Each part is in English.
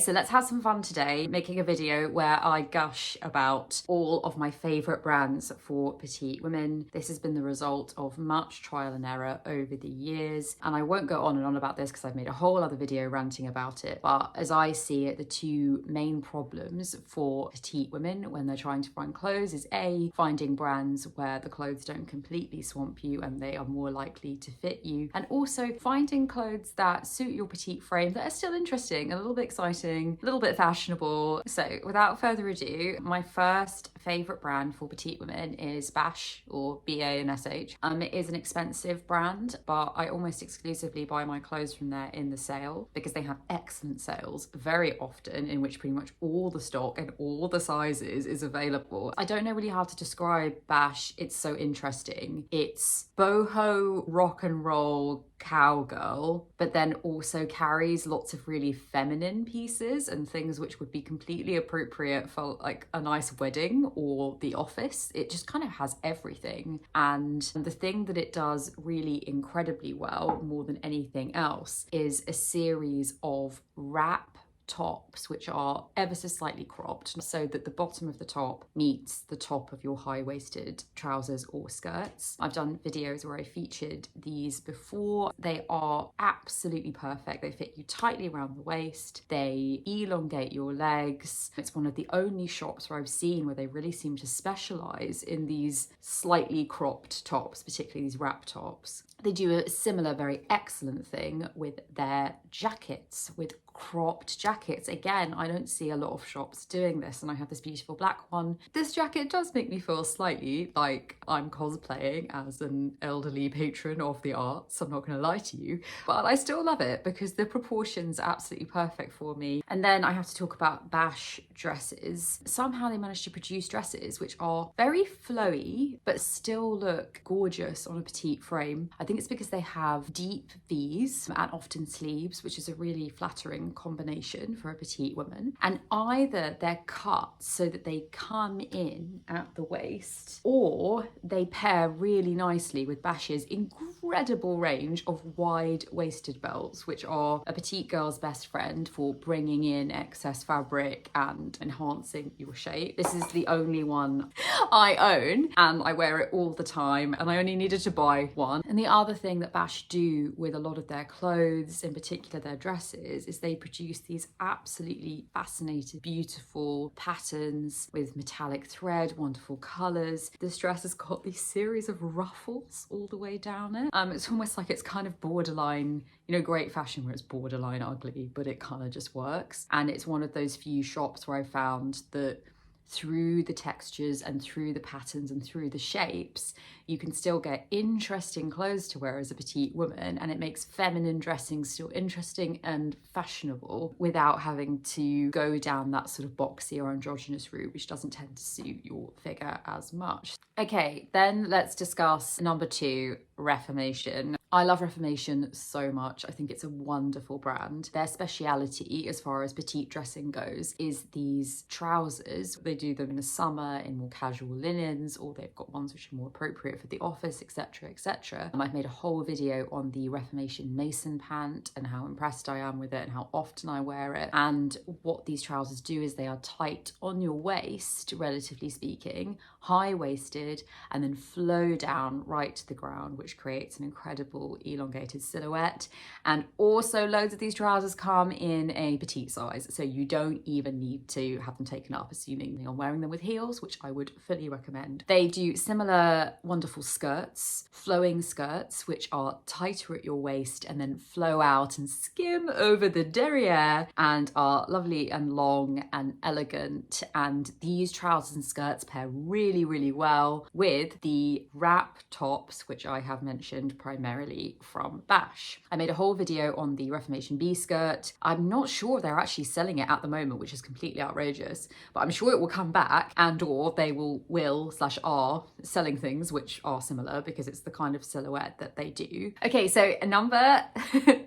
So let's have some fun today, making a video where I gush about all of my favourite brands for petite women. This has been the result of much trial and error over the years, and I won't go on and on about this because I've made a whole other video ranting about it. But as I see it, the two main problems for petite women when they're trying to find clothes is A, finding brands where the clothes don't completely swamp you and they are more likely to fit you, and also finding clothes that suit your petite frame that are still interesting, a little bit exciting, a little bit fashionable. So without further ado, my first favourite brand for petite women is Ba&sh, or Ba&sh. It is an expensive brand, but I almost exclusively buy my clothes from there in the sale because they have excellent sales very often in which pretty much all the stock and all the sizes is available. I don't know really how to describe Ba&sh. It's so interesting. It's boho rock and roll cowgirl, but then also carries lots of really feminine pieces and things which would be completely appropriate for like a nice wedding or the office. It just kind of has everything. And the thing that it does really incredibly well, more than anything else, is a series of wrap tops which are ever so slightly cropped so that the bottom of the top meets the top of your high-waisted trousers or skirts. I've done videos where I featured these before. They are absolutely perfect. They fit you tightly around the waist. They elongate your legs. It's one of the only shops where I've seen where they really seem to specialize in these slightly cropped tops, particularly these wrap tops. They do a similar, very excellent thing with their jackets, with cropped jackets. Again, I don't see a lot of shops doing this, and I have this beautiful black one. This jacket does make me feel slightly like I'm cosplaying as an elderly patron of the arts, I'm not going to lie to you, but I still love it because the proportions are absolutely perfect for me. And then I have to talk about Ba&sh dresses. Somehow they managed to produce dresses which are very flowy but still look gorgeous on a petite frame. I think it's because they have deep V's and often sleeves, which is a really flattering combination for a petite woman, and either they're cut so that they come in at the waist, or they pair really nicely with Ba&sh's incredible range of wide-waisted belts, which are a petite girl's best friend for bringing in excess fabric and enhancing your shape. This is the only one I own and I wear it all the time, and I only needed to buy one. And the other thing that Ba&sh do with a lot of their clothes, in particular their dresses, is they produce these absolutely fascinating, beautiful patterns with metallic thread, wonderful colours. This dress has got these series of ruffles all the way down it. It's almost like it's kind of borderline, you know, great fashion where it's borderline ugly, but it kind of just works. And it's one of those few shops where I found that through the textures and through the patterns and through the shapes, you can still get interesting clothes to wear as a petite woman, and it makes feminine dressing still interesting and fashionable without having to go down that sort of boxy or androgynous route, which doesn't tend to suit your figure as much. Okay, then let's discuss number two, Reformation. I love Reformation so much. I think it's a wonderful brand. Their speciality as far as petite dressing goes is these trousers. They do them in the summer in more casual linens, or they've got ones which are more appropriate for the office, etc, etc. I've made a whole video on the Reformation Mason pant and how impressed I am with it and how often I wear it. And what these trousers do is they are tight on your waist, relatively speaking, high-waisted, and then flow down right to the ground, which creates an incredible elongated silhouette. And also loads of these trousers come in a petite size, so you don't even need to have them taken up, assuming you're wearing them with heels, which I would fully recommend. They do similar wonderful skirts, flowing skirts, which are tighter at your waist and then flow out and skim over the derriere and are lovely and long and elegant. And these trousers and skirts pair really, really well with the wrap tops, which I have mentioned primarily from Ba&sh. I made a whole video on the Reformation B skirt. I'm not sure they're actually selling it at the moment, which is completely outrageous, but I'm sure it will come back, and or they will/are selling things which are similar because it's the kind of silhouette that they do. Okay, so number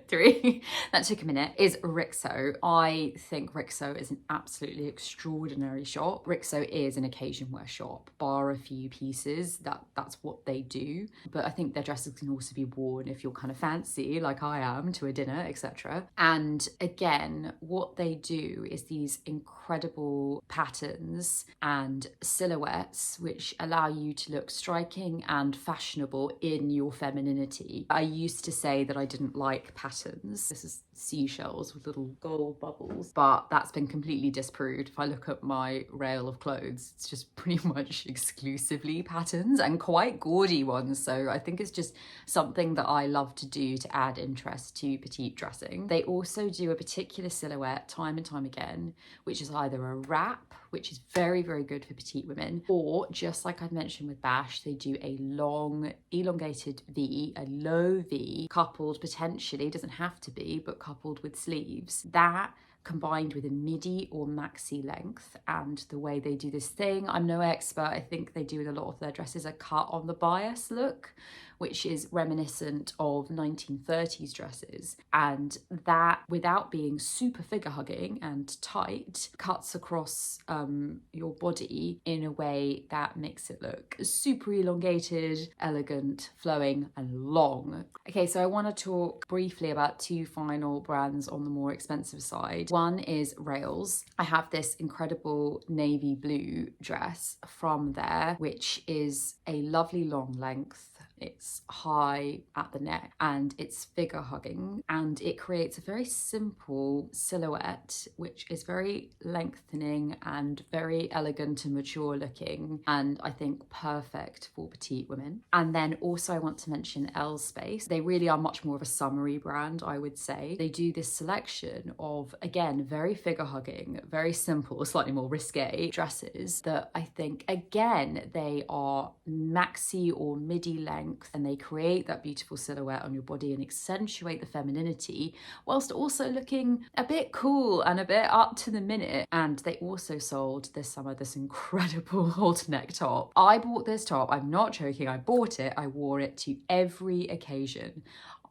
three, that took a minute, is Rixo. I think Rixo is an absolutely extraordinary shop. Rixo is an occasion wear shop, bar a few pieces. That's what they do. But I think their dresses can also be worn worn if you're kind of fancy like I am to a dinner, etc. And again, what they do is these incredible patterns and silhouettes which allow you to look striking and fashionable in your femininity. I used to say that I didn't like patterns. This is seashells with little gold bubbles, but that's been completely disproved. If I look at my rail of clothes, it's just pretty much exclusively patterns and quite gaudy ones. So I think it's just something that I love to do to add interest to petite dressing. They also do a particular silhouette time and time again, which is either a wrap, which is very, very good for petite women, or just like I've mentioned with Ba&sh, they do a long elongated V, a low V, coupled potentially, doesn't have to be, but coupled with sleeves. That combined with a midi or maxi length, and the way they do this thing, I'm no expert, I think they do with a lot of their dresses a cut on the bias look, which is reminiscent of 1930s dresses, and that, without being super figure hugging and tight, cuts across your body in a way that makes it look super elongated, elegant, flowing and long. Okay, so I want to talk briefly about two final brands on the more expensive side. One is Rails. I have this incredible navy blue dress from there, which is a lovely long length. It's high at the neck and it's figure hugging, and it creates a very simple silhouette which is very lengthening and very elegant and mature looking, and I think perfect for petite women. And then also I want to mention LSPACE. They really are much more of a summery brand, I would say. They do this selection of, again, very figure hugging, very simple, slightly more risque dresses that I think, again, they are maxi or midi length, and they create that beautiful silhouette on your body and accentuate the femininity whilst also looking a bit cool and a bit up to the minute. And they also sold this summer this incredible halter neck top. I bought this top, I'm not joking, I bought it, I wore it to every occasion.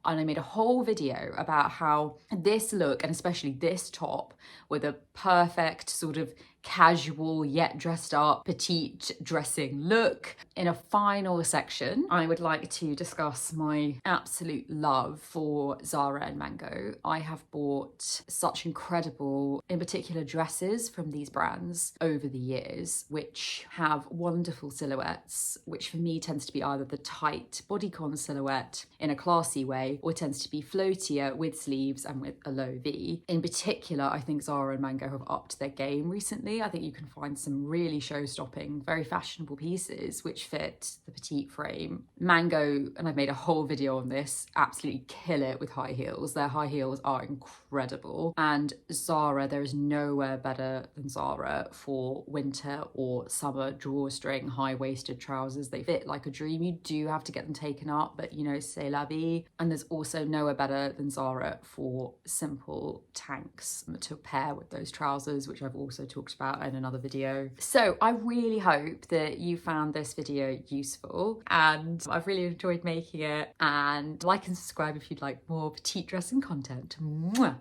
And I made a whole video about how this look, and especially this top, were the perfect sort of casual yet dressed up petite dressing look. In a final section, I would like to discuss my absolute love for Zara and Mango. I have bought such incredible, in particular, dresses from these brands over the years, which have wonderful silhouettes, which for me tends to be either the tight bodycon silhouette in a classy way, or tends to be floatier with sleeves and with a low V. In particular, I think Zara and Mango have upped their game recently. I think you can find some really show-stopping, very fashionable pieces which fit the petite frame. Mango, and I've made a whole video on this, absolutely kill it with high heels. Their high heels are incredible. And Zara, there is nowhere better than Zara for winter or summer drawstring high-waisted trousers. They fit like a dream. You do have to get them taken up, but you know, c'est la vie. And there's also nowhere better than Zara for simple tanks to pair with those trousers, which I've also talked about in another video. So I really hope that you found this video useful, and I've really enjoyed making it. And like and subscribe if you'd like more petite dressing content. Mwah!